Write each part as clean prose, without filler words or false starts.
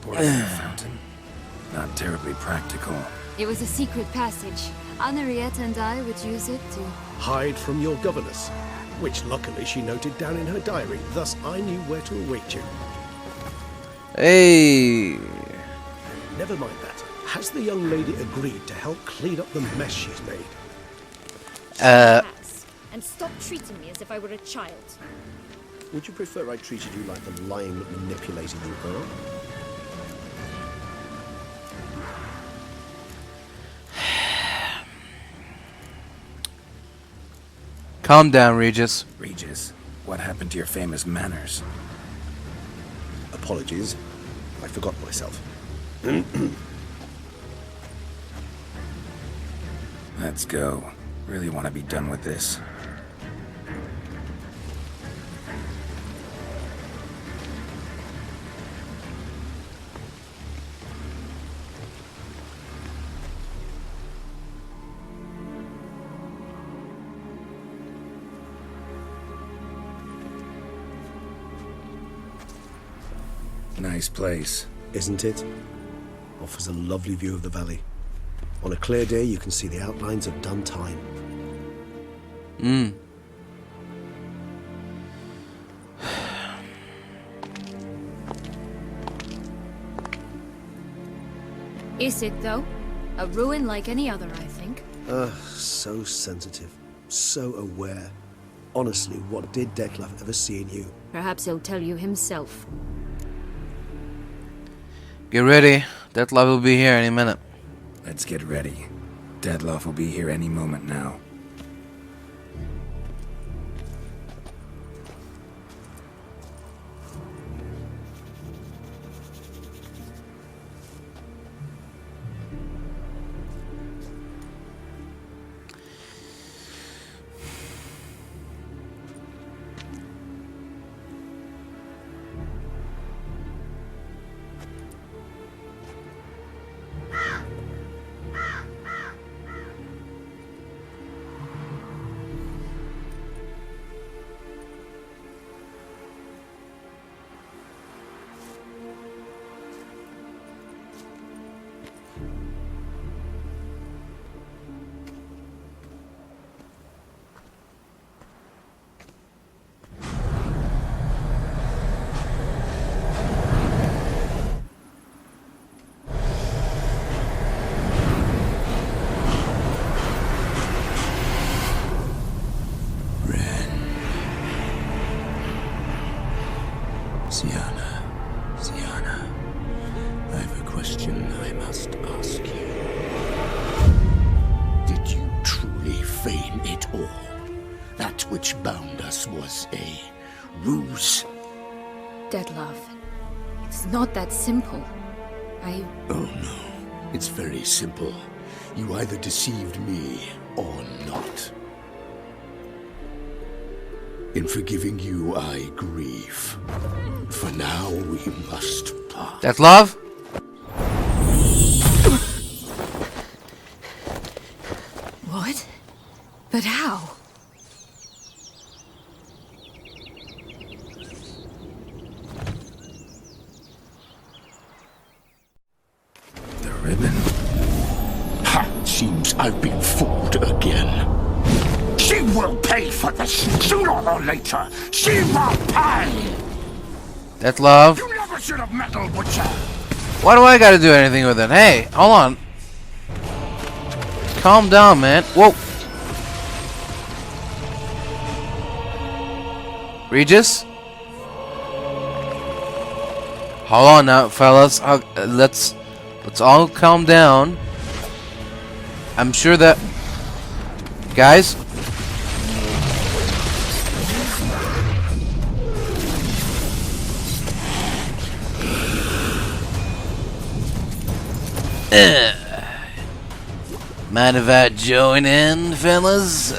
Poison fountain. Not terribly practical. It was a secret passage. Henriette and I would use it to... Hide from your governess, which luckily she noted down in her diary, thus I knew where to await you. Hey! Never mind that. Has the young lady agreed to help clean up the mess she's made? Yes. And stop treating me as if I were a child. Would you prefer I treated you like the lying manipulator you are? Calm down, Regis. Regis, what happened to your famous manners? Apologies. I forgot myself. Let's go. Really want to be done with this. Nice place. Isn't it? Offers a lovely view of the valley. On a clear day, you can see the outlines of done time. Is it, though? A ruin like any other, I think. So sensitive. So aware. Honestly, what did Detlef ever see in you? Perhaps he'll tell you himself. Get ready. That love will be here any minute. Let's get ready. Detlef will be here any moment now. Syanna, I have a question I must ask you. Did you truly feign it all? That which bound us was a ruse? Detlef, it's not that simple. Oh no, it's very simple. You either deceived me or not. In forgiving you, I grieve. For now, we must part. That love? What? But how? The ribbon? Ha! Seems I've been fooled again. She will pay for this, sooner or later. She will pay! That love? You never should have meddled with her. Why do I gotta do anything with it? Hey, hold on. Calm down, man. Whoa. Regis? Hold on now, fellas. Let's all calm down. I'm sure that... Guys? Mind if I join in, fellas?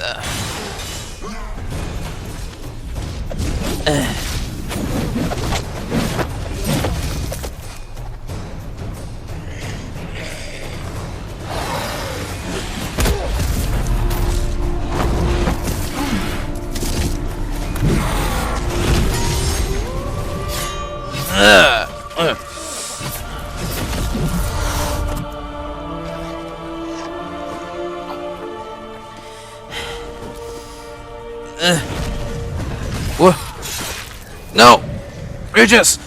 What? No! Regis!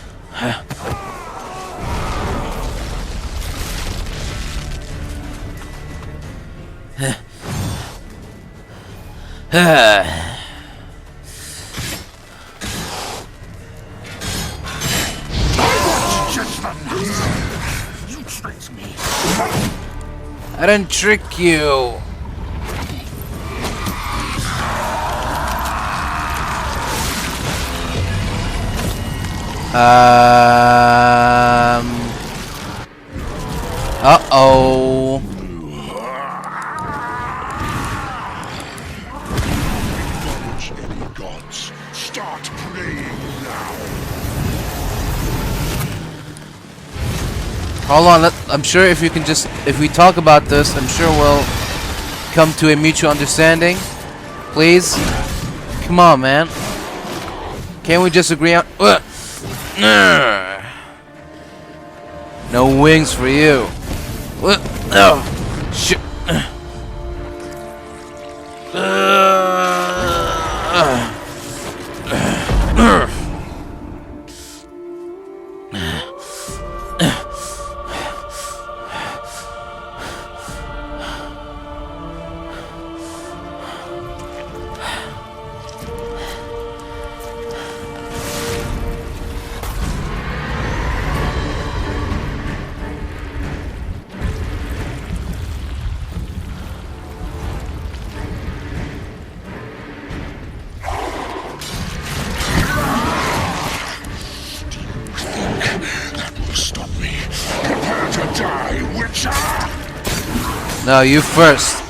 You tricked me. I didn't trick you. Uh-oh. Any gods, start praying now. Hold on, I'm sure if we talk about this, I'm sure we'll come to a mutual understanding. Please? Come on, man. Can't we just agree on... No wings for you. Oh, shit. No, you first.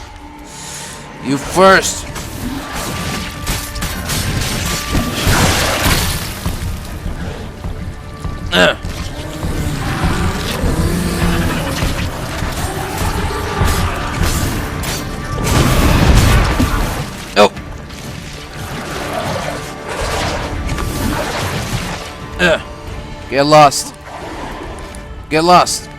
You first. Nope. Get lost. Get lost.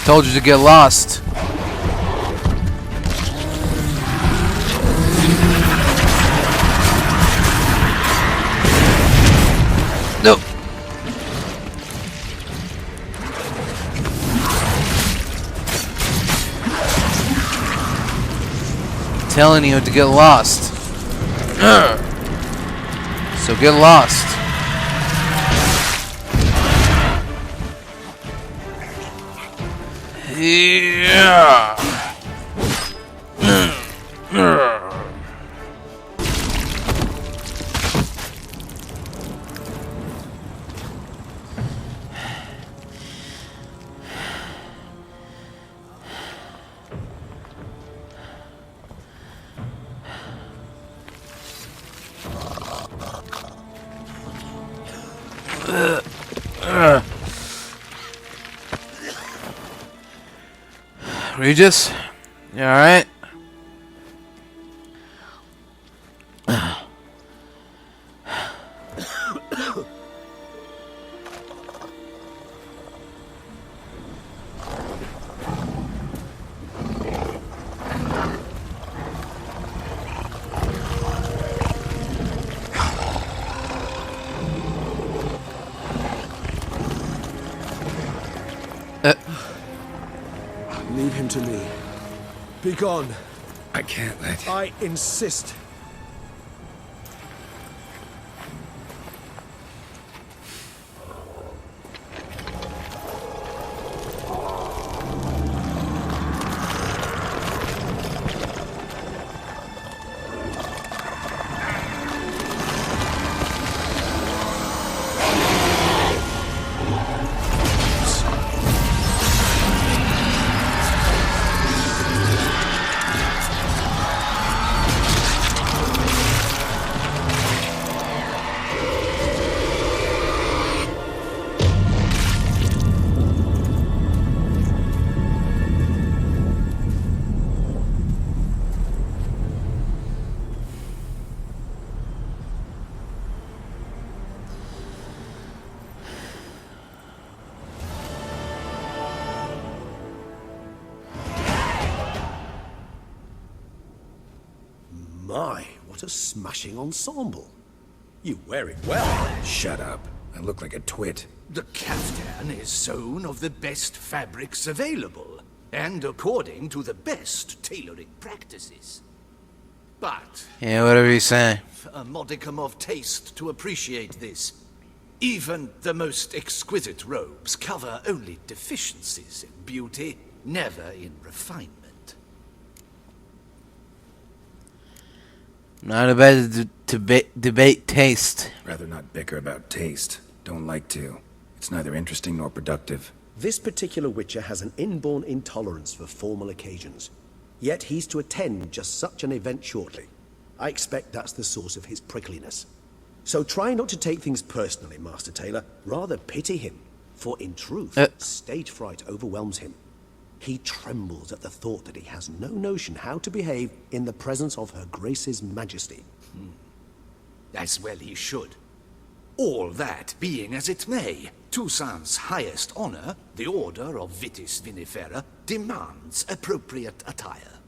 Told you to get lost. Nope. Telling you to get lost. So get lost. Yeah. Regis, you alright? Leave him to me. Be gone. I can't let... I insist. My, what a smashing ensemble. You wear it well. Shut up. I look like a twit. The caftan is sewn of the best fabrics available, and according to the best tailoring practices. But Yeah, whatever you say. a modicum of taste to appreciate this. Even the most exquisite robes cover only deficiencies in beauty, never in refinement. Not about to debate taste. Rather not bicker about taste. Don't like to. It's neither interesting nor productive. This particular Witcher has an inborn intolerance for formal occasions. Yet he's to attend just such an event shortly. I expect that's the source of his prickliness. So try not to take things personally, Master Taylor. Rather pity him. For in truth, stage fright overwhelms him. He trembles at the thought that he has no notion how to behave in the presence of Her Grace's Majesty. As well he should. All that being as it may, Toussaint's highest honor, the Order of Vitis Vinifera, demands appropriate attire.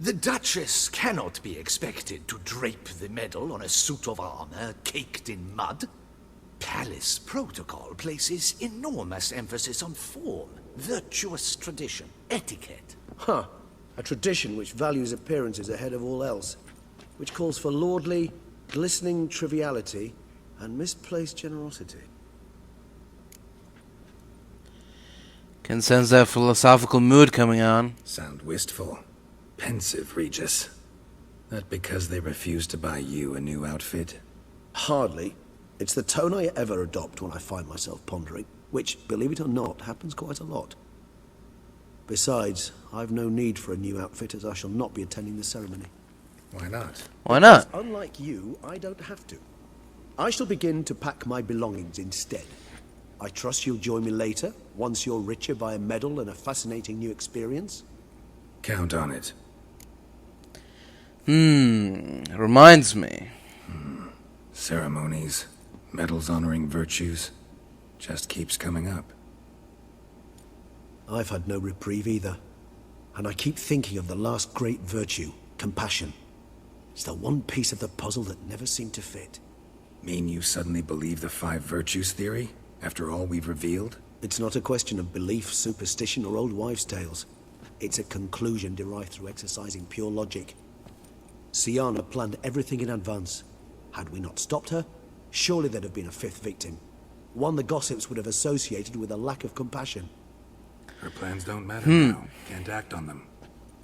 The Duchess cannot be expected to drape the medal on a suit of armor caked in mud. Palace protocol places enormous emphasis on form, virtuous tradition, etiquette. Huh. A tradition which values appearances ahead of all else. Which calls for lordly, glistening triviality and misplaced generosity. Can sense that philosophical mood coming on. Sound wistful. Pensive, Regis. That because they refuse to buy you a new outfit? Hardly. It's the tone I ever adopt when I find myself pondering, which, believe it or not, happens quite a lot. Besides, I've no need for a new outfit as I shall not be attending the ceremony. Why not? Why not? Unlike you, I don't have to. I shall begin to pack my belongings instead. I trust you'll join me later, once you're richer by a medal and a fascinating new experience? Count on it. Reminds me. Ceremonies, medals honoring virtues, just keeps coming up. I've had no reprieve either. And I keep thinking of the last great virtue, compassion. It's the one piece of the puzzle that never seemed to fit. Mean you suddenly believe the 5 virtues theory, after all we've revealed? It's not a question of belief, superstition, or old wives' tales. It's a conclusion derived through exercising pure logic. Syanna planned everything in advance. Had we not stopped her, surely there'd have been a 5th victim. One the gossips would have associated with a lack of compassion. Her plans don't matter now. Can't act on them.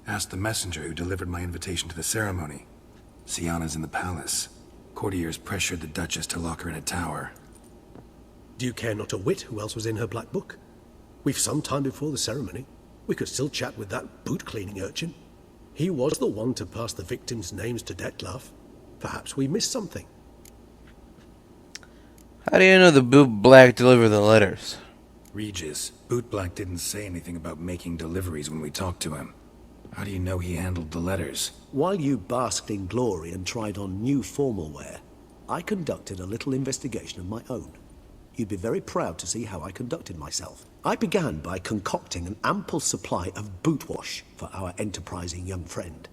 Ask the messenger who delivered my invitation to the ceremony. Syanna's in the palace. Courtiers pressured the Duchess to lock her in a tower. Do you care not a whit who else was in her black book? We've some time before the ceremony. We could still chat with that boot-cleaning urchin. He was the one to pass the victims' names to Dettlaff. Perhaps we missed something. How do you know the Boot Black delivered the letters? Regis, Bootblack didn't say anything about making deliveries when we talked to him. How do you know he handled the letters? While you basked in glory and tried on new formal wear, I conducted a little investigation of my own. You'd be very proud to see how I conducted myself. I began by concocting an ample supply of boot wash for our enterprising young friend.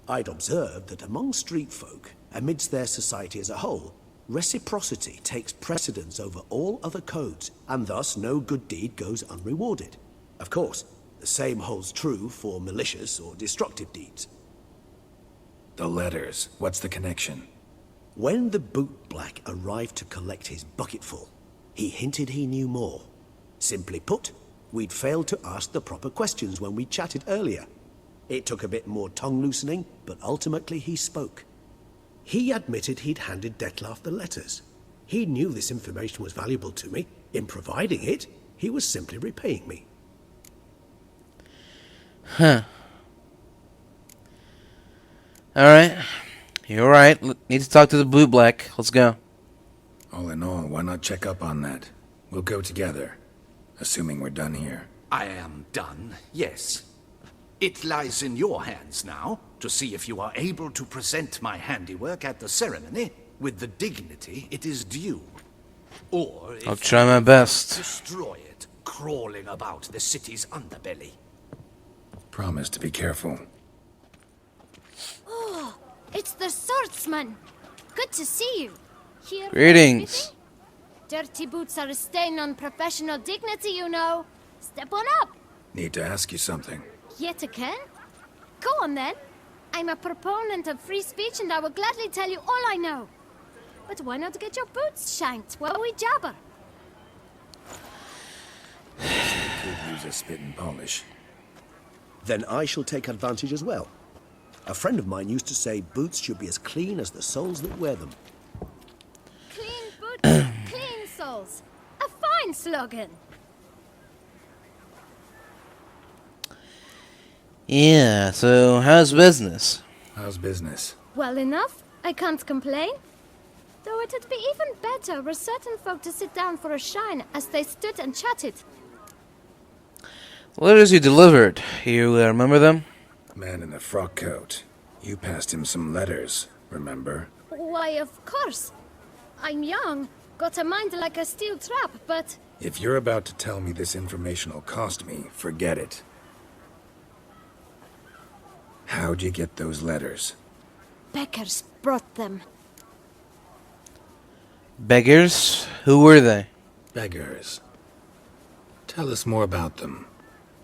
I'd observed that among street folk, amidst their society as a whole, reciprocity takes precedence over all other codes, and thus no good deed goes unrewarded. Of course, the same holds true for malicious or destructive deeds. The letters. What's the connection? When the boot black arrived to collect his bucketful, he hinted he knew more. Simply put, we'd failed to ask the proper questions when we chatted earlier. It took a bit more tongue-loosening, but ultimately he spoke. He admitted he'd handed Dettlaff the letters. He knew this information was valuable to me. In providing it, he was simply repaying me. Huh. Alright. You're right. Need to talk to the Boot Black. Let's go. All in all, why not check up on that? We'll go together. Assuming we're done here. I am done, yes. It lies in your hands now to see if you are able to present my handiwork at the ceremony with the dignity it is due. Or if I'll try my best. destroy it, crawling about the city's underbelly. Promise to be careful. Oh, it It's the swordsman. Good to see you. Here for Greetings. everything? Dirty boots are a stain on professional dignity, you know. Step on up. Need to ask you something. Yet again? Go on then. I'm a proponent of free speech and I will gladly tell you all I know. But why not get your boots shanked while we jabber? Could use a spit and polish. Then I shall take advantage as well. A friend of mine used to say boots should be as clean as the soles that wear them. Clean boots, clean souls. A fine slogan. Yeah, so how's business? How's business? Well enough. I can't complain. Though it'd be even better were certain folk to sit down for a shine as they stood and chatted. Letters you delivered. You remember them? Man in the frock coat. You passed him some letters, remember? Why, of course. I'm young, got a mind like a steel trap, but... If you're about to tell me this information will cost me, forget it. How'd you get those letters? Beggars brought them. Beggars? Who were they? Beggars. Tell us more about them.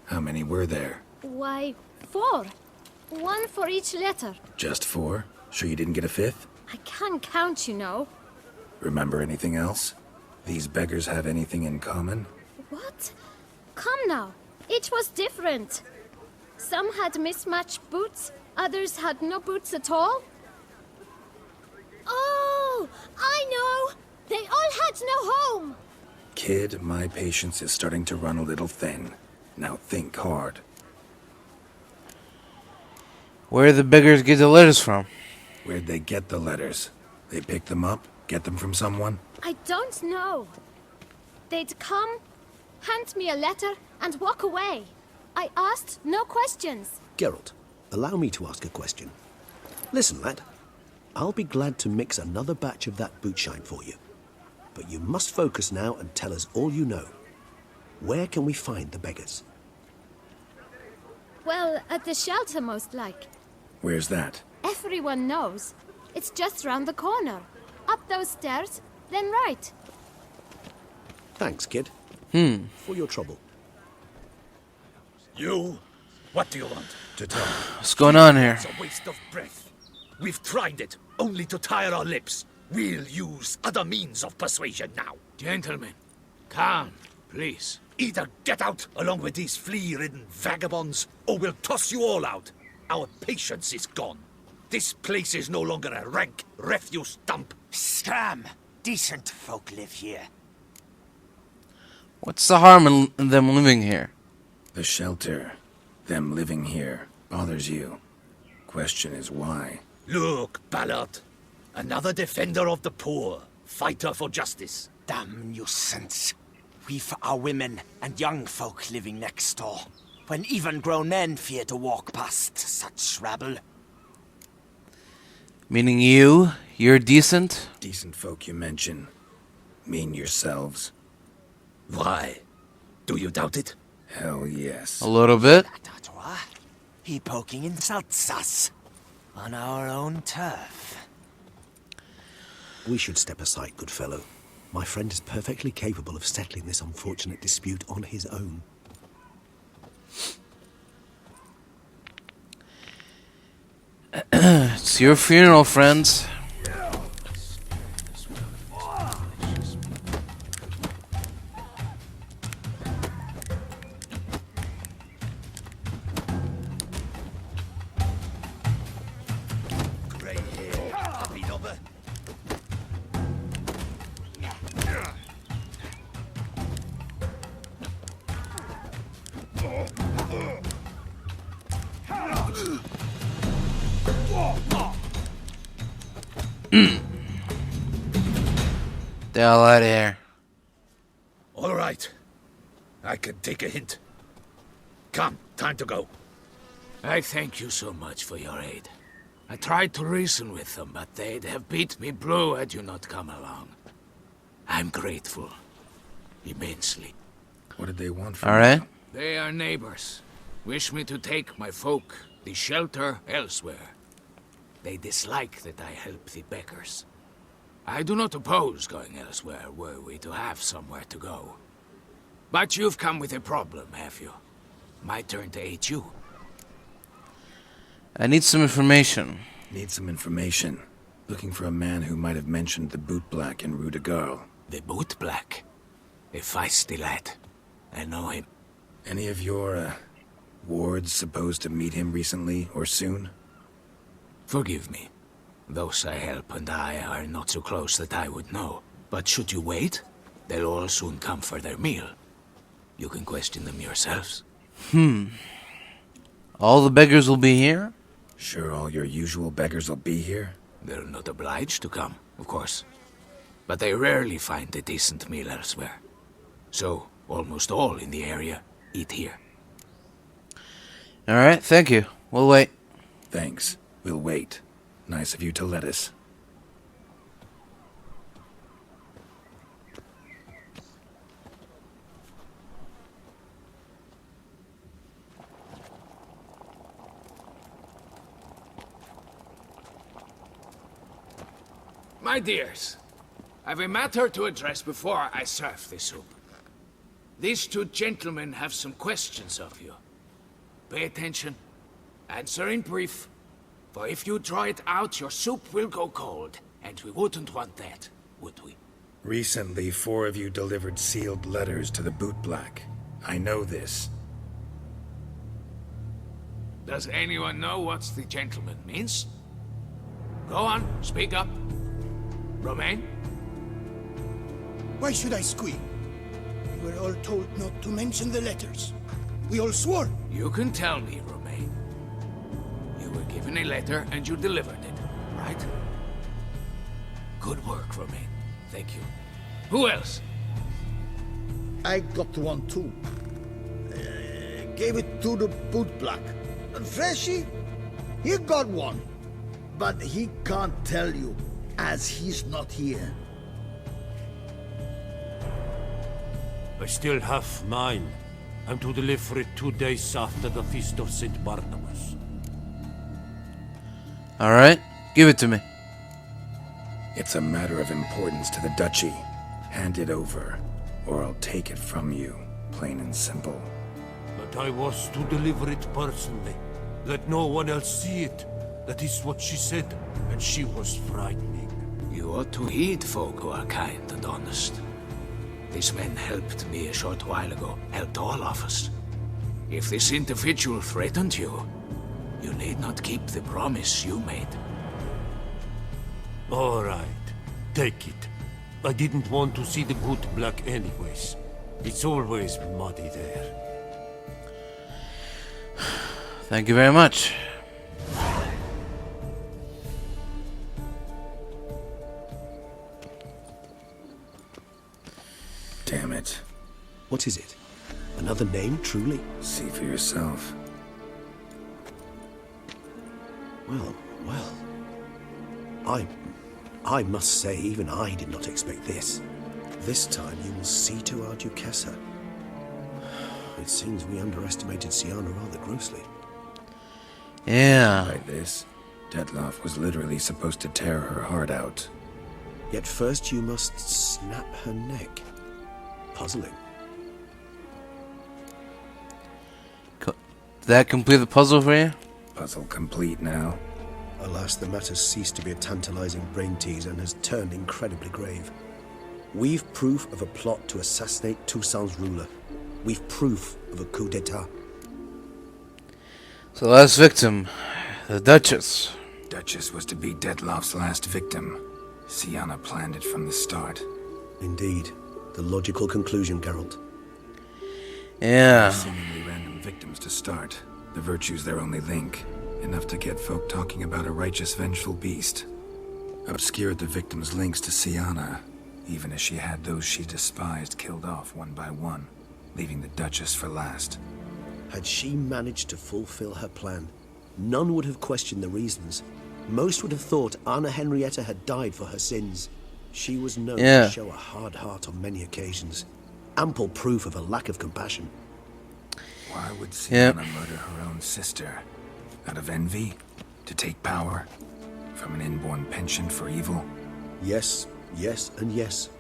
How many were there? Why, 4. 1 for each letter. Just 4? Sure you didn't get a 5th? I can't count, you know. Remember anything else? These beggars have anything in common? What? Come now. Each was different. Some had mismatched boots, others had no boots at all. Oh, I know! They all had no home! Kid, my patience is starting to run a little thin. Now think hard. Where did the beggars get the letters from? Where'd they get the letters? They pick them up? Get them from someone? I don't know. They'd come, hand me a letter, and walk away. I asked no questions. Geralt, allow me to ask a question. Listen, lad. I'll be glad to mix another batch of that boot shine for you. But you must focus now and tell us all you know. Where can we find the beggars? Well, at the shelter, most like. Where's that? Everyone knows. It's just round the corner. Up those stairs, then right. Thanks, kid. For your trouble. You? What do you want? To tell me. What's going on here? It's a waste of breath. We've tried it, only to tire our lips. We'll use other means of persuasion now. Gentlemen, calm, please. Either get out along with these flea-ridden vagabonds, or we'll toss you all out. Our patience is gone. This place is no longer a rank refuse dump. Scram! Decent folk live here. What's the harm in them living here? The shelter, them living here, bothers you. Question is why? Look, Ballard. Another defender of the poor. Fighter for justice. Damn nuisance. We've our women and young folk living next door, when even grown men fear to walk past such rabble. Meaning you're decent? Decent folk you mention. Mean yourselves. Why? Do you doubt it? Hell yes. A little bit? That he poking insults us on our own turf. We should step aside, good fellow. My friend is perfectly capable of settling this unfortunate dispute on his own. It's your funeral, friends. Grey hair, happy number. The hell out of here. All right. I can take a hint. Come, time to go. I thank you so much for your aid. I tried to reason with them, but they'd have beat me blue had you not come along. I'm grateful. Immensely. What did they want from Alright? They are neighbors. Wish me to take my folk, the shelter, elsewhere. They dislike that I help the beggars. I do not oppose going elsewhere were we to have somewhere to go. But you've come with a problem, have you? My turn to aid you. I need some information. Need some information. Looking for a man who might have mentioned the boot black in Rue de Garl. The boot black? A feisty lad. I know him. Any of your, wards supposed to meet him recently or soon? Forgive me. Those I help and I are not so close that I would know. But should you wait, they'll all soon come for their meal. You can question them yourselves. All the beggars will be here? Sure all your usual beggars will be here? They're not obliged to come, of course. But they rarely find a decent meal elsewhere. So, almost all in the area eat here. Alright, thank you. We'll wait. Thanks. We'll wait. Nice of you to let us. My dears, I've a matter to address before I serve the soup. These two gentlemen have some questions of you. Pay attention. Answer in brief. For if you draw it out, your soup will go cold. And we wouldn't want that, would we? Recently, 4 of you delivered sealed letters to the boot black. I know this. Does anyone know what the gentleman means? Go on, speak up. Romain? Why should I squeal? We were all told not to mention the letters. We all swore. You can tell me, Romain. You were given a letter and you delivered it, right? Good work, Romain. Thank you. Who else? I got one too. Gave it to the boot black. And Freshy, he got one. But he can't tell you, as he's not here. I still have mine. I'm to deliver it 2 days after the Feast of St. Barnabas. Alright, give it to me. It's a matter of importance to the duchy. Hand it over, or I'll take it from you. Plain and simple. But I was to deliver it personally. Let no one else see it. That is what she said, and she was frightening. You ought to heed folk who are kind and honest. These men helped me a short while ago, helped all of us. If this individual threatened you, you need not keep the promise you made. All right, take it. I didn't want to see the boot black anyways. It's always muddy there. Thank you very much. Damn it. What is it? Another name, truly? See for yourself. Well, well. I must say, even I did not expect this. This time you will see to our Duchessa. It seems we underestimated Syanna rather grossly. Yeah. Like this, Detloff was literally supposed to tear her heart out. Yet first you must snap her neck. Puzzling. Did that complete the puzzle for you? Puzzle complete now. Alas, the matter's ceased to be a tantalizing brain tease and has turned incredibly grave. We've proof of a plot to assassinate Toussaint's ruler. We've proof of a coup d'etat. So last victim, the Duchess. Duchess was to be Detloff's last victim. Syanna planned it from the start. Indeed. The logical conclusion, Geralt. Yeah. Seemingly random victims to start. The virtue's their only link. Enough to get folk talking about a righteous, vengeful beast. Obscured the victim's links to Syanna, even as she had those she despised killed off one by one, leaving the Duchess for last. Had she managed to fulfill her plan, none would have questioned the reasons. Most would have thought Anna Henrietta had died for her sins. She was known to show a hard heart on many occasions. Ample proof of a lack of compassion. Why would Syanna murder her own sister? Out of envy? To take power? From an inborn penchant for evil? Yes, yes, and yes.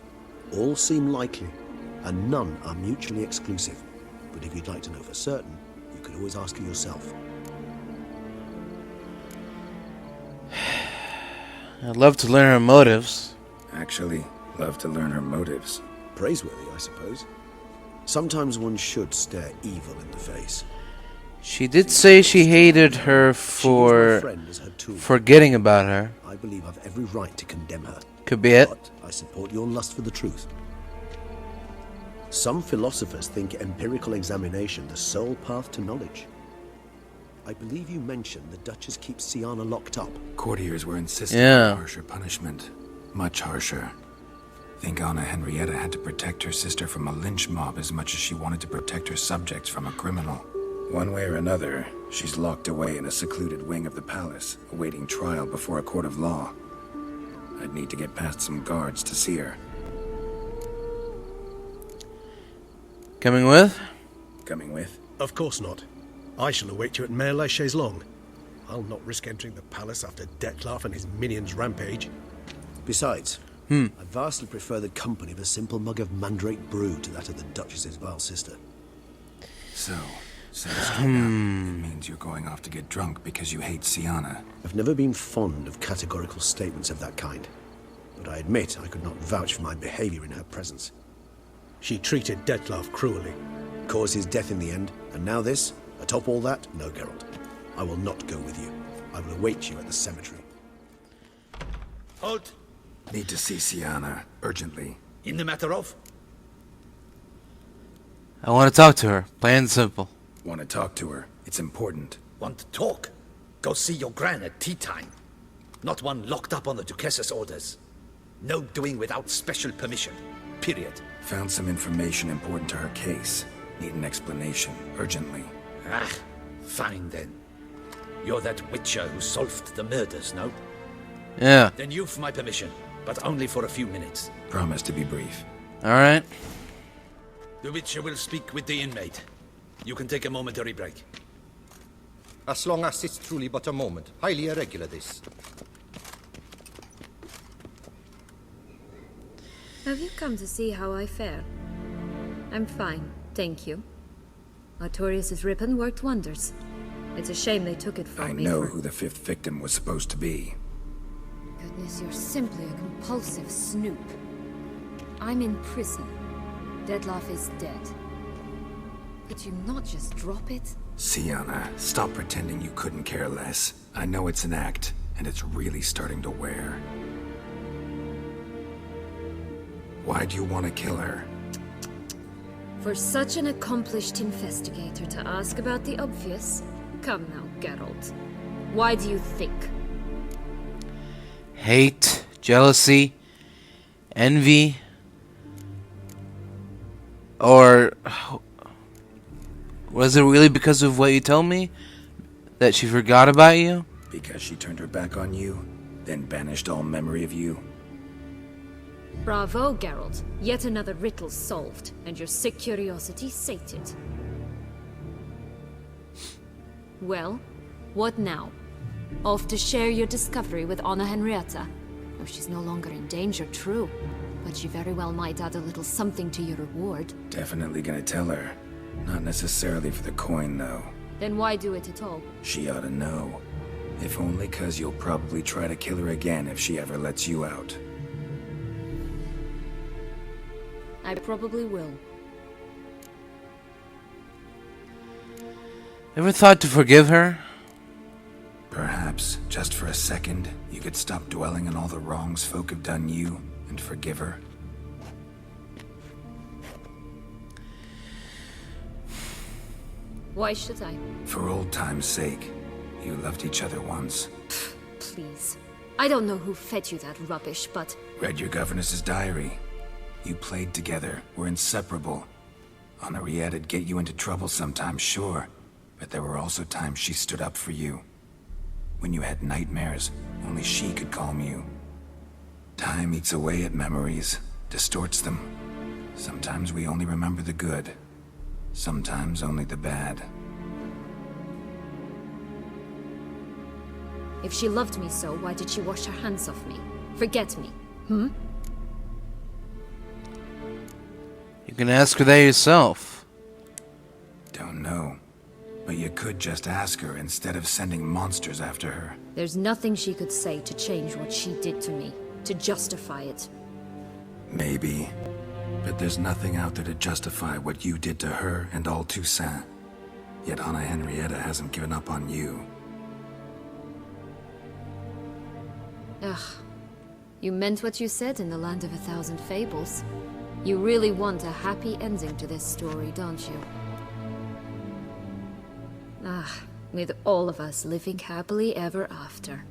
All seem likely, and none are mutually exclusive. But if you'd like to know for certain, you could always ask her yourself. I'd love to learn her motives. Actually, love to learn her motives. Praiseworthy, I suppose. Sometimes one should stare evil in the face. She did say she hated her for forgetting about her. I believe I've every right to condemn her. Could be it. But I support your lust for the truth. Some philosophers think empirical examination the sole path to knowledge. I believe you mentioned the Duchess keeps Syanna locked up. Courtiers were insisting on harsher punishment. Much harsher. Think Anna Henrietta had to protect her sister from a lynch mob as much as she wanted to protect her subjects from a criminal. One way or another, she's locked away in a secluded wing of the palace, awaiting trial before a court of law. I'd need to get past some guards to see her. Coming with? Coming with? Of course not. I shall await you at Mare la Chaise-Longue. I'll not risk entering the palace after Dettlaff and his minions rampage. Besides, I vastly prefer the company of a simple mug of mandrake brew to that of the Duchess's vile sister. So, straight up, it means you're going off to get drunk because you hate Syanna. I've never been fond of categorical statements of that kind, but I admit I could not vouch for my behavior in her presence. She treated Dettlaff cruelly. Caused his death in the end, and now this? Atop all that? No, Geralt. I will not go with you. I will await you at the cemetery. Halt! Need to see Syanna, urgently. In the matter of? I want to talk to her, plain and simple. Want to talk to her. It's important. Want to talk? Go see your gran at tea time. Not one locked up on the Duchess's orders. No doing without special permission. Period. Found some information important to her case. Need an explanation, urgently. Ah, fine then. You're that witcher who solved the murders, no? Yeah. Then you've my permission, but only for a few minutes. Promise to be brief. Alright. The witcher will speak with the inmate. You can take a momentary break. As long as it's truly but a moment. Highly irregular, this. Have you come to see how I fare? I'm fine, thank you. Artorius' ribbon worked wonders. It's a shame they took it from me. I know who the fifth victim was supposed to be. Goodness, you're simply a compulsive snoop. I'm in prison. Dettlaff is dead. Could you not just drop it? Syanna, stop pretending you couldn't care less. I know it's an act, and it's really starting to wear. Why'd you want to kill her? For such an accomplished investigator to ask about the obvious? Come now, Geralt. Why do you think? Hate, jealousy, envy, or was it really because of what you told me? That she forgot about you? Because she turned her back on you, then banished all memory of you? Bravo, Geralt. Yet another riddle solved, and your sick curiosity sated. Well, what now? Off to share your discovery with Anna Henrietta? Oh, she's no longer in danger, true. But she very well might add a little something to your reward. Definitely gonna tell her. Not necessarily for the coin, though. Then why do it at all? She ought to know. If only 'cause you'll probably try to kill her again if she ever lets you out. I probably will. Ever thought to forgive her? Perhaps, just for a second, you could stop dwelling on all the wrongs folk have done you and forgive her. Why should I? For old time's sake. You loved each other once. Please. I don't know who fed you that rubbish, but... Read your governess's diary. You played together, were inseparable. Henriette'd get you into trouble sometimes, sure. But there were also times she stood up for you. When you had nightmares, only she could calm you. Time eats away at memories, distorts them. Sometimes we only remember the good. Sometimes only the bad. If she loved me so, why did she wash her hands off me? Forget me? Hmm? You can ask her that yourself. Don't know. But you could just ask her instead of sending monsters after her. There's nothing she could say to change what she did to me, to justify it. Maybe. But there's nothing out there to justify what you did to her and all Toussaint. Yet Anna Henrietta hasn't given up on you. Ugh. You meant what you said in the Land of 1,000 Fables. You really want a happy ending to this story, don't you? Ah, with all of us living happily ever after.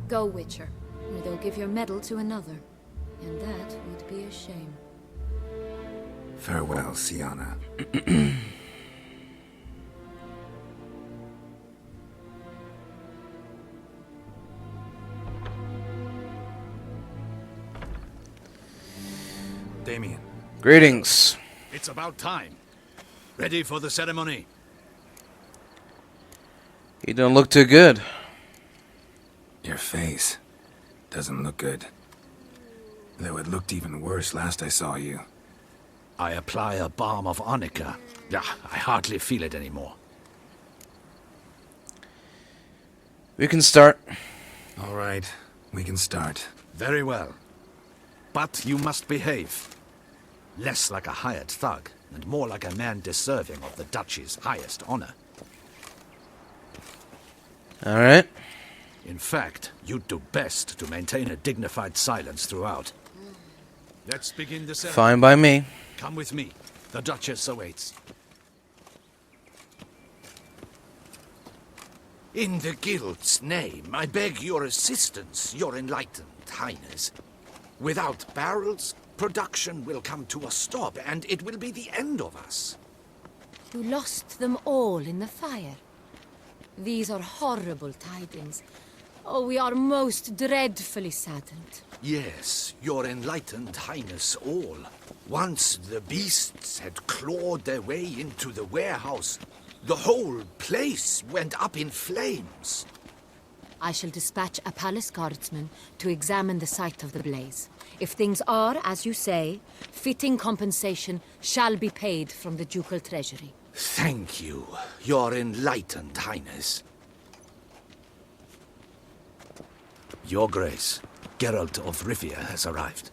Go, Witcher, or they'll give your medal to another. And that would be a shame. Farewell, Syanna. Damien. Greetings. It's about time. Ready for the ceremony? You don't look too good. Your face doesn't look good. Though it looked even worse last I saw you. I apply a balm of arnica. I hardly feel it anymore. We can start. All right, we can start. Very well. But you must behave. Less like a hired thug, and more like a man deserving of the Duchy's highest honor. All right. In fact, you'd do best to maintain a dignified silence throughout. Let's begin the ceremony. Fine by me. Come with me. The Duchess awaits. In the Guild's name, I beg your assistance, your enlightened highness. Without barrels, production will come to a stop, and it will be the end of us. You lost them all in the fire. These are horrible tidings. Oh, we are most dreadfully saddened. Yes, your enlightened highness all. Once the beasts had clawed their way into the warehouse, the whole place went up in flames. I shall dispatch a palace guardsman to examine the site of the blaze. If things are, as you say, fitting compensation shall be paid from the ducal treasury. Thank you, your enlightened highness. Your Grace, Geralt of Rivia has arrived.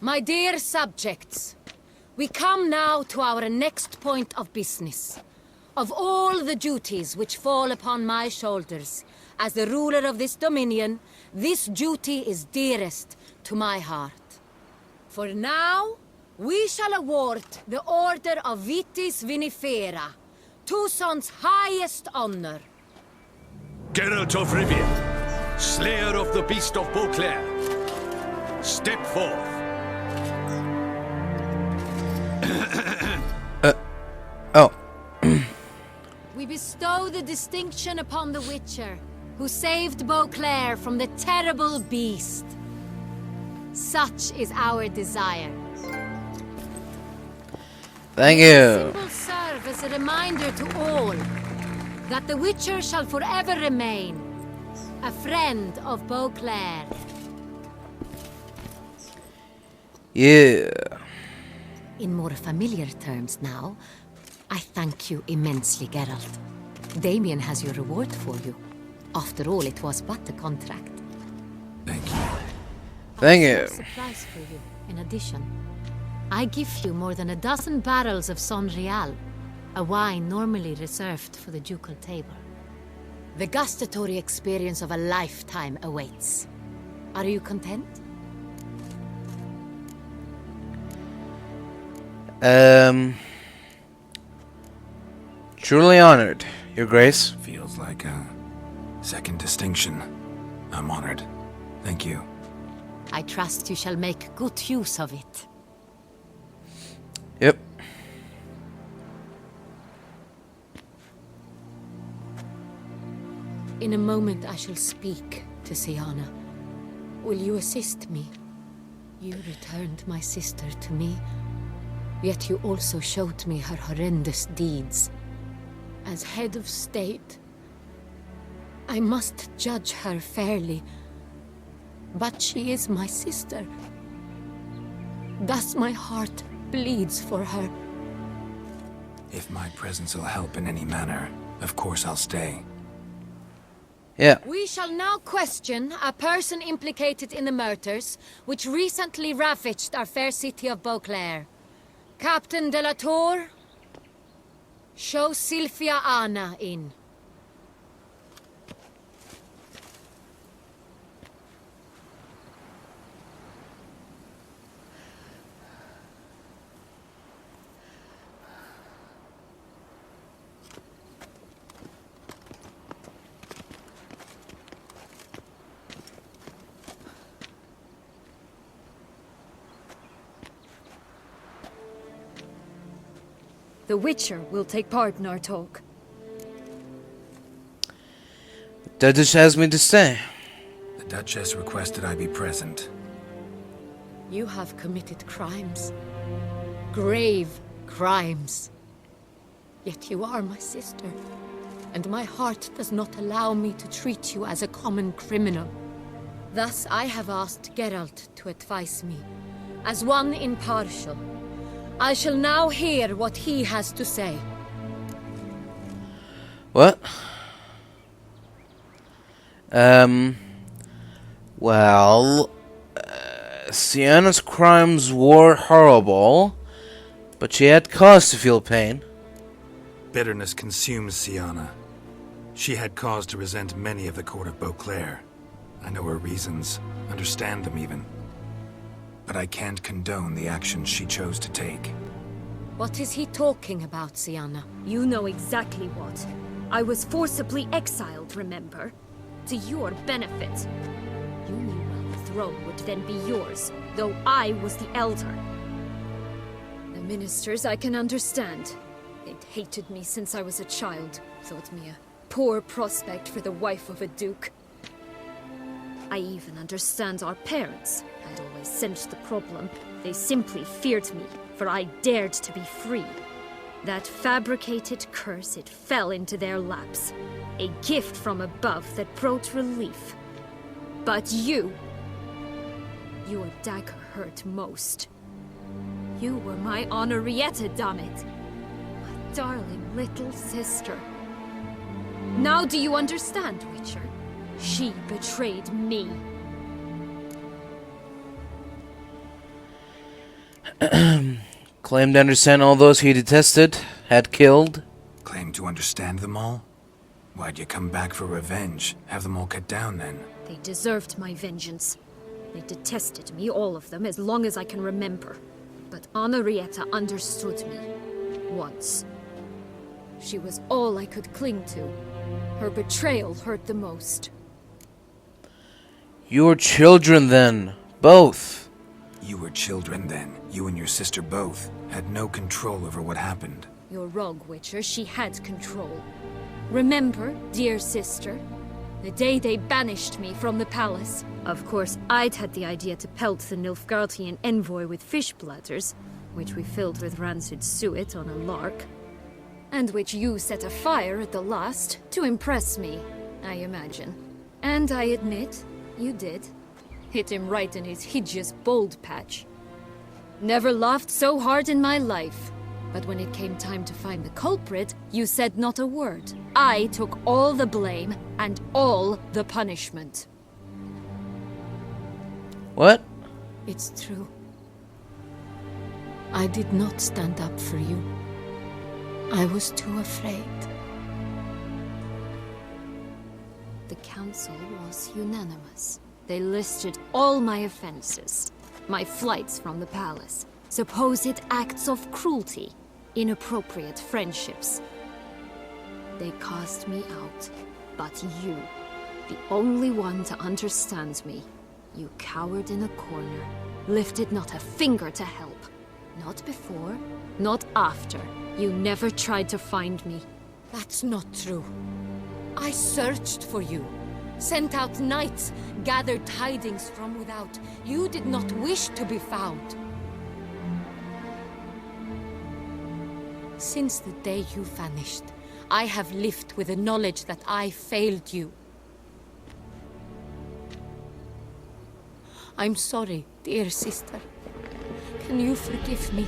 My dear subjects, we come now to our next point of business. Of all the duties which fall upon my shoulders, as the ruler of this dominion, this duty is dearest to my heart. For now, we shall award the Order of Vitis Vinifera, Toussaint's highest honor. Geralt of Rivia, slayer of the beast of Beauclair, step forth. Oh. We bestow the distinction upon the Witcher, who saved Beauclair from the terrible beast. Such is our desire. Thank The you. symbol serve as a reminder to all that the Witcher shall forever remain a friend of Beauclair. Yeah. In more familiar terms now, I thank you immensely, Geralt. Damien has your reward for you. After all, it was but a contract. Thank you. Thank I have you. a surprise for you, in addition. I give you more than a dozen barrels of Son Real, a wine normally reserved for the ducal table. The gustatory experience of a lifetime awaits. Are you content? Truly honored, Your Grace. Feels like a second distinction. I'm honored. Thank you. I trust you shall make good use of it. Yep. In a moment I shall speak to Syanna. Will you assist me? You returned my sister to me, yet you also showed me her horrendous deeds. As head of state, I must judge her fairly. But she is my sister. Thus my heart bleeds for her. If my presence will help in any manner, of course I'll stay. Yeah. We shall now question a person implicated in the murders which recently ravaged our fair city of Beauclair. Captain de la Tour, show Syanna in. The Witcher will take part in our talk. The Duchess has me to stay. The Duchess requested I be present. You have committed crimes. Grave crimes. Yet you are my sister, and my heart does not allow me to treat you as a common criminal. Thus I have asked Geralt to advise me, as one impartial. I shall now hear what he has to say. What? Well, Syanna's crimes were horrible, but she had cause to feel pain. Bitterness consumes Syanna. She had cause to resent many of the court of Beauclair. I know her reasons, understand them even. But I can't condone the actions she chose to take. What is he talking about, Syanna? You know exactly what. I was forcibly exiled, remember? To your benefit. You knew well the throne would then be yours, though I was the elder. The ministers I can understand. They'd hated me since I was a child, thought me a poor prospect for the wife of a duke. I even understand our parents. I'd always sensed the problem. They simply feared me, for I dared to be free. That fabricated curse, it fell into their laps. A gift from above that brought relief. But you... your dagger hurt most. You were my Henrietta, damn it. My darling little sister. Now do you understand, Witcher? She betrayed me. Claimed to understand all those he detested, had killed. Claimed to understand them all? Why'd you come back for revenge? Have them all cut down then? They deserved my vengeance. They detested me, all of them, as long as I can remember. But Henrietta understood me. Once. She was all I could cling to. Her betrayal hurt the most. You were children then. Both. You were children then. You and your sister both had no control over what happened. You're wrong, Witcher. She had control. Remember, dear sister? The day they banished me from the palace. Of course, I'd had the idea to pelt the Nilfgaardian envoy with fish bladders, which we filled with rancid suet on a lark. And which you set afire at the last, to impress me, I imagine. And I admit, you did. Hit him right in his hideous bald patch. Never laughed so hard in my life. But when it came time to find the culprit, you said not a word. I took all the blame and all the punishment. What? It's true. I did not stand up for you. I was too afraid. The council was unanimous. They listed all my offenses. My flights from the palace. Supposed acts of cruelty. Inappropriate friendships. They cast me out. But you, the only one to understand me, you cowered in a corner, lifted not a finger to help. Not before, not after. You never tried to find me. That's not true. I searched for you. Sent out knights, gathered tidings from without. You did not wish to be found. Since the day you vanished, I have lived with the knowledge that I failed you. I'm sorry, dear sister. Can you forgive me?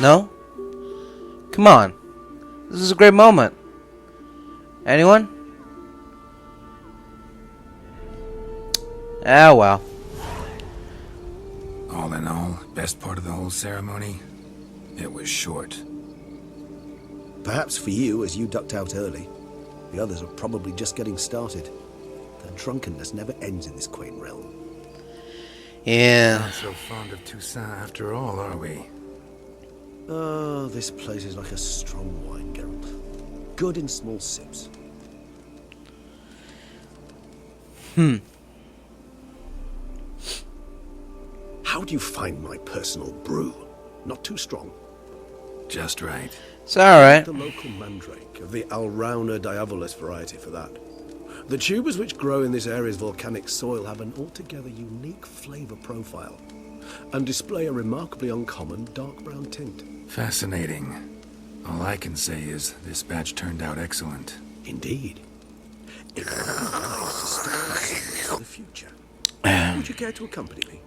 No? Come on. This is a great moment. Anyone? Ah, well. All in all, best part of the whole ceremony? It was short. Perhaps for you, as you ducked out early. The others are probably just getting started. The drunkenness never ends in this quaint realm. Yeah. Not so fond of Toussaint after all, are we? Oh, this place is like a strong wine, Geralt. Good in small sips. How do you find my personal brew? Not too strong. Just right. It's alright. The local mandrake of the Alrauna diabolus variety for that. The tubers which grow in this area's volcanic soil have an altogether unique flavour profile and display a remarkably uncommon dark brown tint. Fascinating. All I can say is this batch turned out excellent. Indeed. It would be wise to stock this for the future. Would you care to accompany me?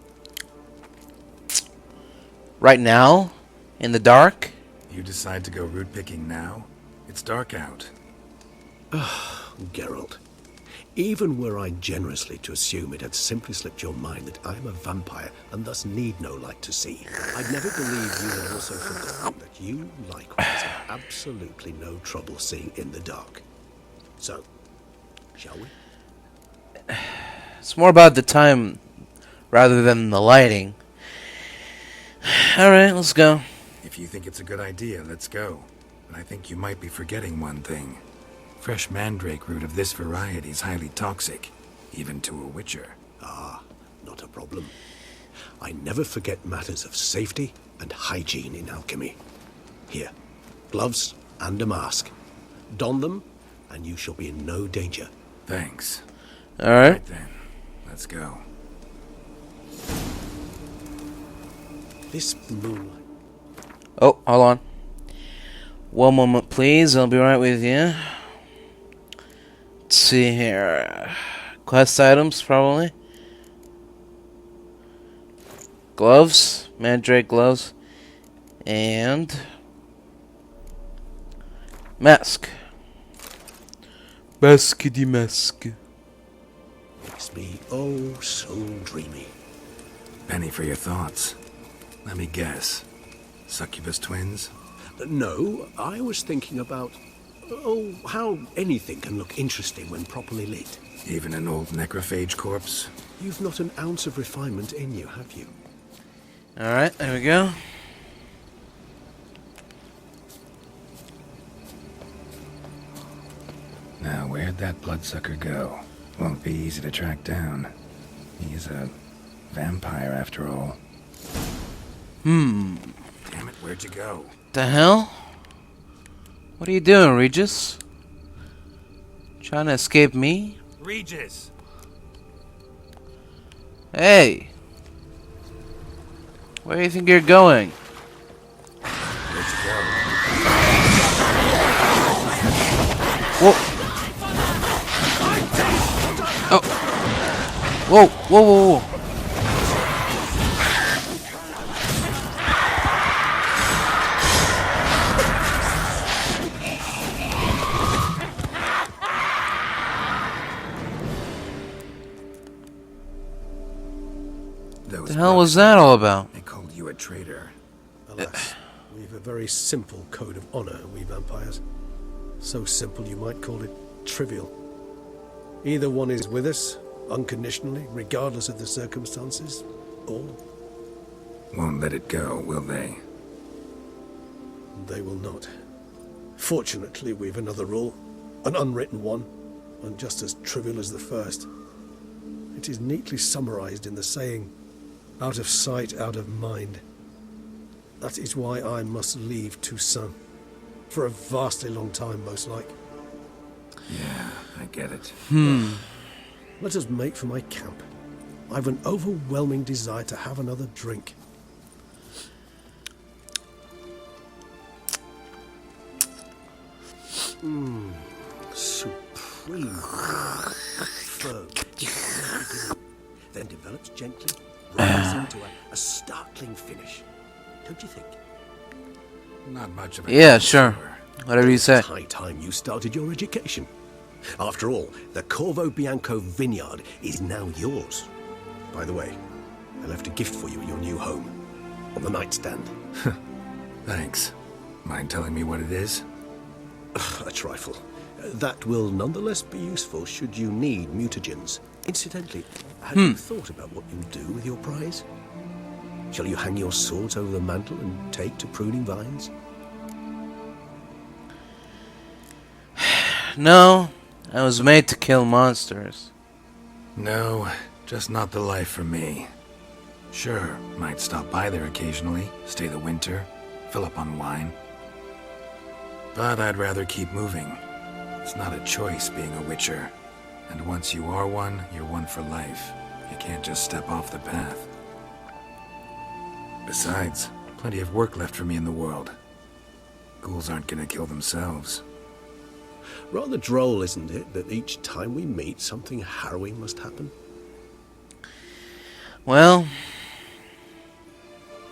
Right now? In the dark? You decide to go root picking now? It's dark out. Geralt, even were I generously to assume it had simply slipped your mind that I am a vampire and thus need no light to see, I'd never believe you had also forgotten that you, likewise, have absolutely no trouble seeing in the dark. So, shall we? It's more about the time rather than the lighting. Alright, let's go. If you think it's a good idea, let's go. But I think you might be forgetting one thing. Fresh mandrake root of this variety is highly toxic, even to a witcher. Ah, not a problem. I never forget matters of safety and hygiene in alchemy. Here, gloves and a mask. Don them, and you shall be in no danger. Thanks. Alright. Right then, let's go. This moonlight. Oh, hold on. One moment, please. I'll be right with you. Let's see here. Quest items, probably. Gloves. Mandrake gloves. And mask. Maskety mask. Makes me oh so dreamy. Penny for your thoughts. Let me guess. Succubus twins? No, I was thinking about, how anything can look interesting when properly lit. Even an old necrophage corpse? You've not an ounce of refinement in you, have you? Alright, there we go. Now, where'd that bloodsucker go? Won't be easy to track down. He's a vampire, after all. Damn it, where'd you go? The hell? What are you doing, Regis? Trying to escape me? Regis! Hey! Where do you think you're going? Where'd you go? Whoa! Oh! Whoa! Whoa! Whoa! Whoa! What the hell was that all about? They called you a traitor. Alas, we've a very simple code of honor, we vampires. So simple you might call it trivial. Either one is with us, unconditionally, regardless of the circumstances, or Won't let it go, will they? they will not. Fortunately, we've another rule, an unwritten one, and just as trivial as the first. It is neatly summarized in the saying, out of sight, out of mind. That is why I must leave Toussaint. For a vastly long time, most like. Yeah, I get it. Let us make for my camp. I've an overwhelming desire to have another drink. Supreme. Firm. Then develops gently, rises into a startling finish. Don't you think? Not much of a... Yeah, sure. Whatever you say. It's high time you started your education. After all, the Corvo Bianco vineyard is now yours. By the way, I left a gift for you in your new home. On the nightstand. Thanks. Mind telling me what it is? A trifle. That will nonetheless be useful should you need mutagens. Incidentally, have you thought about what you'll do with your prize? Shall you hang your swords over the mantle and take to pruning vines? No, I was made to kill monsters. No, just not the life for me. Sure, might stop by there occasionally, stay the winter, fill up on wine. But I'd rather keep moving. It's not a choice being a witcher. And once you are one, you're one for life. You can't just step off the path. Besides, plenty of work left for me in the world. Ghouls aren't gonna kill themselves. Rather droll, isn't it, that each time we meet, something harrowing must happen? Well,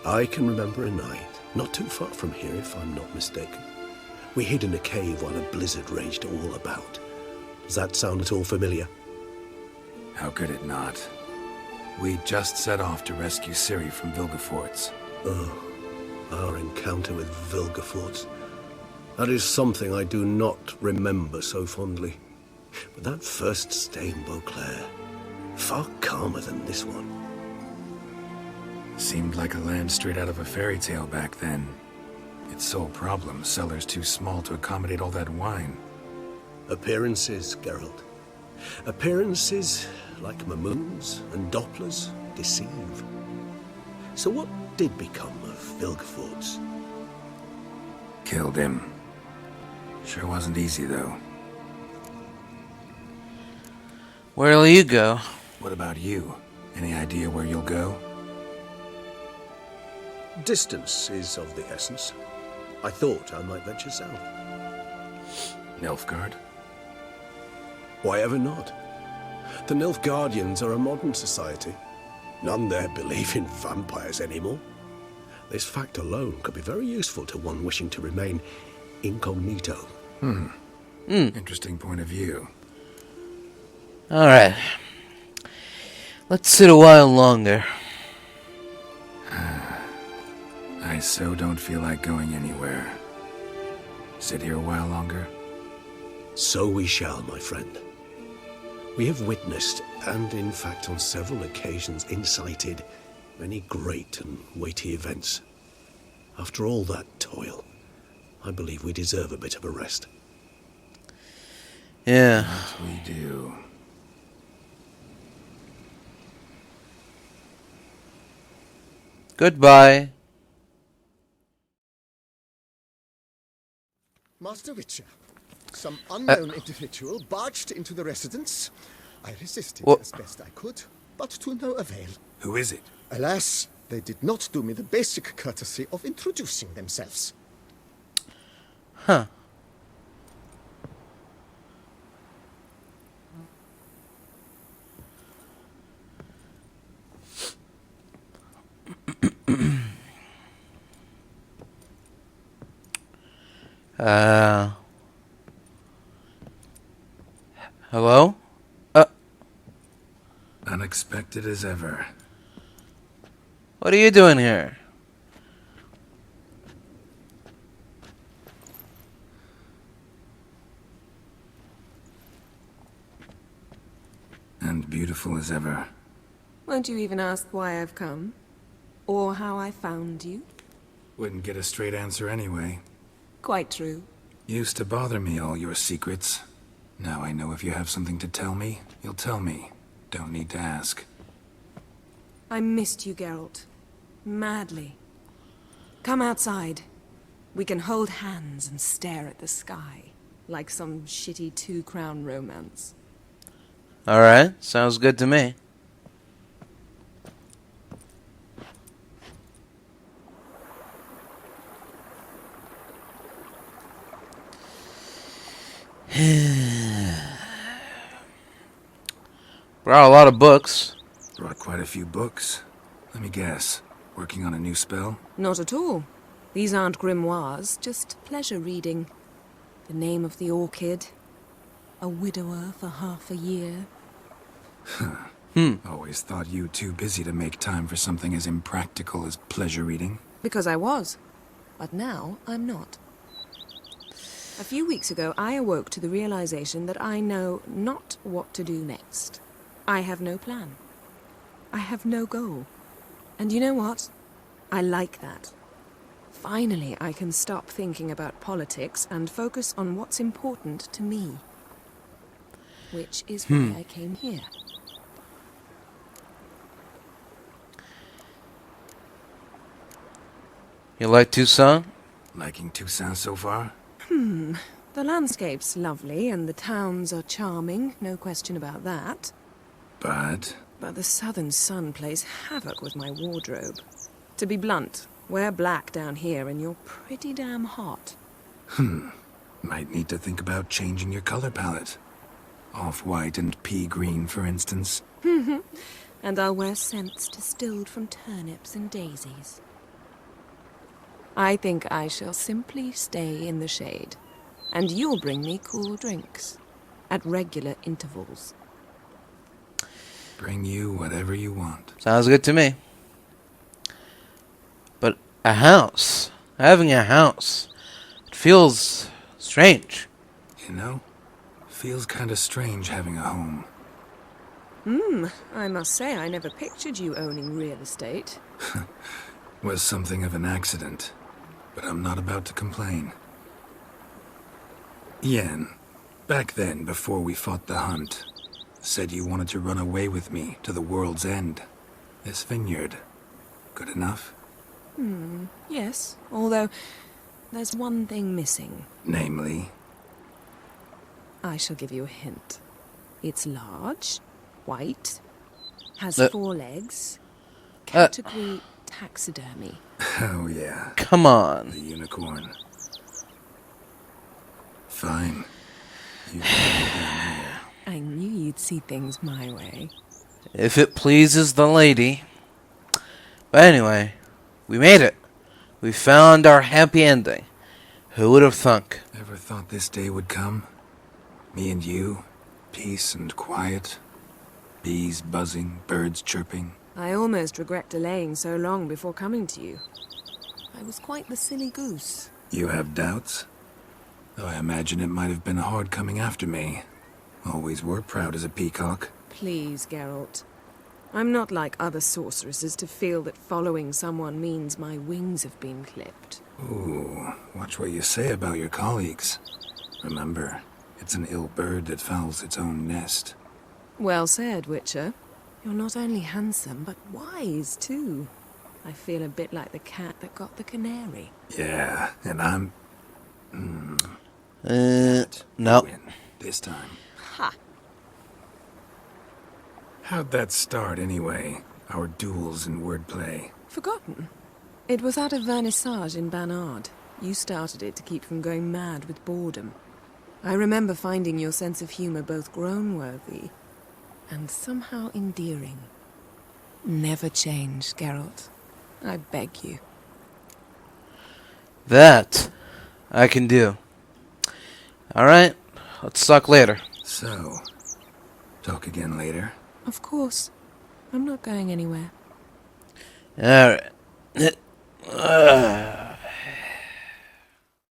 I can remember a night, not too far from here if I'm not mistaken. We hid in a cave while a blizzard raged all about. Does that sound at all familiar? How could it not? We just set off to rescue Ciri from Vilgefortz. Oh, our encounter with Vilgefortz. That is something I do not remember so fondly. But that first stay in Beauclair, far calmer than this one. Seemed like a land straight out of a fairy tale back then. Its sole problem, cellars too small to accommodate all that wine. Appearances, Geralt. Appearances, like Mamoons and Dopplers, deceive. So what did become of Vilgefortz? Killed him. Sure wasn't easy, though. where'll you go? What about you? Any idea where you'll go? Distance is of the essence. I thought I might venture south. Nilfgaard? Why ever not? The Nilfgaardians are a modern society. None there believe in vampires anymore. This fact alone could be very useful to one wishing to remain incognito. Interesting point of view. Alright. Let's sit a while longer. I so don't feel like going anywhere. Sit here a while longer? So we shall, my friend. We have witnessed, and in fact on several occasions incited, many great and weighty events. After all that toil, I believe we deserve a bit of a rest. Yeah. That we do. Goodbye. Master Witcher, some unknown individual barged into the residence. I resisted as best I could, but to no avail. Who is it? Alas, they did not do me the basic courtesy of introducing themselves. Huh. Hello? Unexpected as ever. What are you doing here? And beautiful as ever. Won't you even ask why I've come? Or how I found you? Wouldn't get a straight answer anyway. Quite true. Used to bother me, all your secrets. Now I know if you have something to tell me, you'll tell me. Don't need to ask. I missed you, Geralt. Madly. Come outside. We can hold hands and stare at the sky, like some shitty two-crown romance. Alright, sounds good to me. Brought a lot of books. Brought quite a few books. Let me guess. Working on a new spell? Not at all. These aren't grimoires, just pleasure reading. The Name of the Orchid. A widower for half a year. Always thought you too busy to make time for something as impractical as pleasure reading. Because I was. But now I'm not. A few weeks ago, I awoke to the realization that I know not what to do next. I have no plan. I have no goal. And you know what? I like that. Finally, I can stop thinking about politics and focus on what's important to me. Which is why I came here. You like Tucson? Liking Tucson so far? The landscape's lovely and the towns are charming, no question about that. But the southern sun plays havoc with my wardrobe. To be blunt, wear black down here and you're pretty damn hot. might need to think about changing your color palette. Off-white and pea green, for instance. And I'll wear scents distilled from turnips and daisies. I think I shall simply stay in the shade. And you'll bring me cool drinks. At regular intervals. Bring you whatever you want. Sounds good to me. But a house. Having a house. It feels strange. You know, feels kind of strange having a home. I must say I never pictured you owning real estate. Was something of an accident. But I'm not about to complain. Yen, back then, before we fought the hunt, said you wanted to run away with me to the world's end. This vineyard, good enough? Yes, although there's one thing missing. Namely? I shall give you a hint. It's large, white, has 4 legs, category taxidermy. Oh yeah. Come on. The unicorn. Fine. You can go down here. I knew you'd see things my way. If it pleases the lady. But anyway, we made it. We found our happy ending. Who would have thunk? Ever thought this day would come? Me and you, peace and quiet. Bees buzzing, birds chirping. I almost regret delaying so long before coming to you. I was quite the silly goose. You have doubts? Though I imagine it might have been hard coming after me. Always were proud as a peacock. Please, Geralt. I'm not like other sorceresses to feel that following someone means my wings have been clipped. Ooh, watch what you say about your colleagues. Remember, it's an ill bird that fouls its own nest. Well said, Witcher. You're not only handsome, but wise, too. I feel a bit like the cat that got the canary. Yeah, and I'm... no. Win this time. Ha! How'd that start, anyway? Our duels and wordplay. Forgotten. It was at a vernissage in Banard. You started it to keep from going mad with boredom. I remember finding your sense of humor both groan-worthy and somehow endearing. Never change, Geralt. I beg you. That I can do. Alright, let's talk later. So, talk again later? Of course. I'm not going anywhere. Alright.